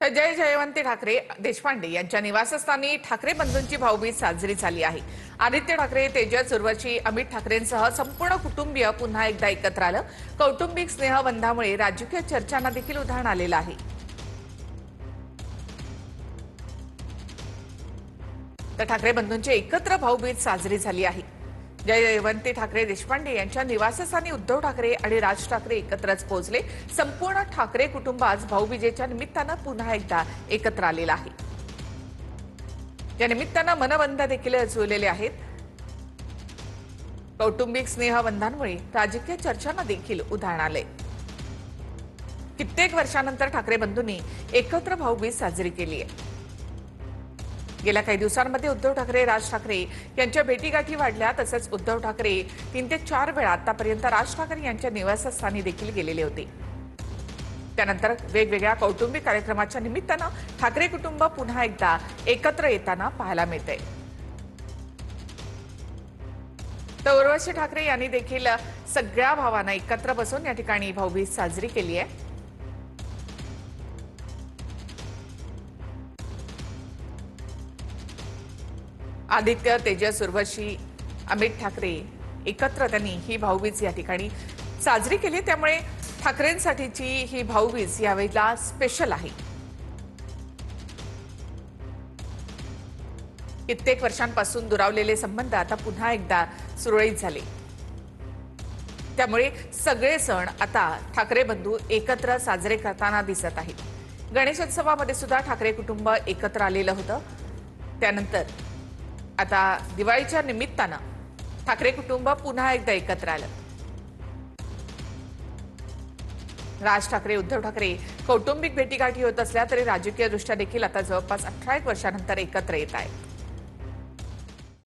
जय जयवंती ठाकरे देशपांडे यांच्या निवासस्थानी ठाकरे बंधूंची भाऊबीज साजरी झाली आहे। आदित्य ठाकरे, तेजस, उर्वशी, अमित ठाकरेंसह संपूर्ण कुटुंबीय पुन्हा एकदा एकत्र आलं। कौटुंबिक स्नेहबंधामुळे राजकीय चर्चांना देखील उधाण आलेलं आहे। तर ठाकरे बंधूंची एकत्र भाऊबीज साजरी झाली आहे। जय जयवंती ठाकरे देशपांडे यांच्या निवासस्थानी उद्धव ठाकरे आणि राज ठाकरे एकत्रच पोहोचले। संपूर्ण ठाकरे कुटुंब आज भाऊबीजेच्या निमित्तानं पुन्हा एकदा एकत्र आलेलं आहे। या निमित्तानं मनबंध देखील जुळलेले आहेत। कौटुंबिक स्नेहबंधांमुळे राजकीय चर्चांना देखील उधाण आले। कित्येक वर्षानंतर ठाकरे बंधूंनी एकत्र भाऊबीज साजरी केली आहे। गेल्या काही दिवसांमध्ये उद्धव ठाकरे, राज ठाकरे यांच्या भेटीगाठी वाढल्या। तसंच उद्धव ठाकरे 3 ते 4 वेळा आतापर्यंत राज ठाकरे यांच्या निवासस्थानी देखील गेलेले होते। त्यानंतर वेगवेगळ्या कौटुंबिक कार्यक्रमाच्या निमित्तानं ठाकरे कुटुंब पुन्हा एकदा एकत्र येताना पाहायला मिळते। तर उर्वशी ठाकरे यांनी देखील सगळ्या भावांना एकत्र बसून या ठिकाणी भाऊबीज साजरी केली आहे। आदित्य, तेजस, उर्वशी, अमित ठाकरे एकत्र त्यांनी ही भाऊबीज या ठिकाणी साजरी केली। त्यामुळे ठाकरेंसाठीची ही भाऊबीज यावेळेला स्पेशल आहे। कित्येक वर्षांपासून दुरावलेले संबंध आता पुन्हा एकदा सुरळीत झाले। त्यामुळे सगळे सण आता ठाकरे बंधू एकत्र साजरे करताना दिसत आहेत। गणेशोत्सवामध्ये सुद्धा ठाकरे कुटुंब एकत्र आलेलं होतं। त्यानंतर आता दिवाळीच्या निमित्तानं ठाकरे कुटुंब पुन्हा एकदा एकत्र आलं। राज ठाकरे, उद्धव ठाकरे कौटुंबिक भेटीगाठी होत असल्या तरी राजकीय दृष्ट्या देखील आता जवळपास 18 वर्षानंतर एकत्र येत आहेत।